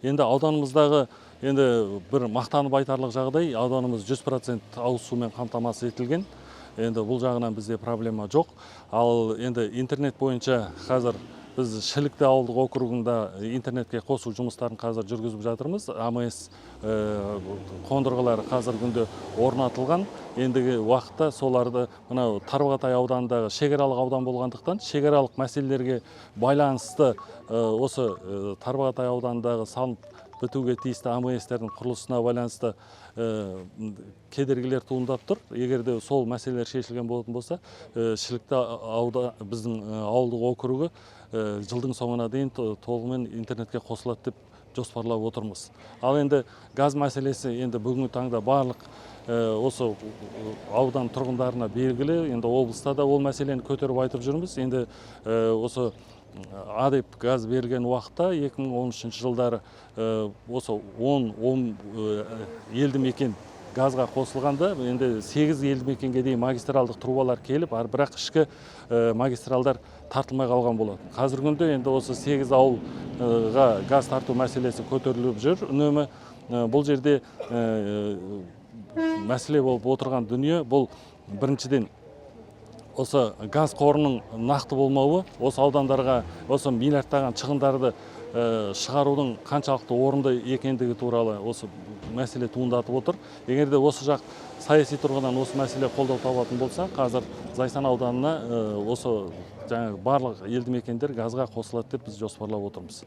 Енді ауданымыздағы бір мақтанып айтарлық жағдай, ауданымыз 100% ауыз сумен қамтамасыз етілген. Енді бұл жағынан бізде проблема жоқ. Ал енді интернет бойынша қазір біз Шілікті ауылдық округында интернетке қосу жұмыстарын қазір жүргізіп жатырмыз. АМС қондырғылары қазір күнде орнатылған. Ендігі уақытта соларды мынау Тарбағатай ауданындағы шекаралық аудан болғандықтан, шекаралық мәселелерге байланысты осы Тарбағатай ауданындағы салынып бітуге тиісті АМС-тердің құрылысына байланысты кедергілер туындап тұр. Егер де сол мәселелер шешілген болатын болса, Шілікті біздің ауылдық округі жылдың соңына дейін толығымен интернетке қосылады деп жоспарлап отырмыз. Ал енді газ мәселесі енді бүгінгі таңда барлық осы аудан тұрғындарына белгілі. Енді облыста да ол мәселені көтеріп айтып жүрміз. Енді осы АДЭП газ берілген уақытта 2013 жылдары осы 10 елді мекен газға қосылғанда, енді 8 елді мекенге дейін магистралдық трубалар келіп, бірақ ішкі магистралдар тартылмай қалған болады. Қазіргі күнде енді осы 8 ауылға газ тарту мәселесі көтеріліп жүр. Үнемі бұл жерде мәселе болып отырған дүние, бұл біріншіден осы газ қорының нақты болмауы, осы аудандарға осы миллиардтаған шығындарды шығарудың қаншалықты орынды екендігі туралы осы мәселе туындатып отыр. Егер де осы жақ саяси тұрғыдан осы мәселе қолдау табатын болса, қазір Зайсан ауданына осы барлық елді мекендер газға қосылады деп біз жоспарлап отырмыз.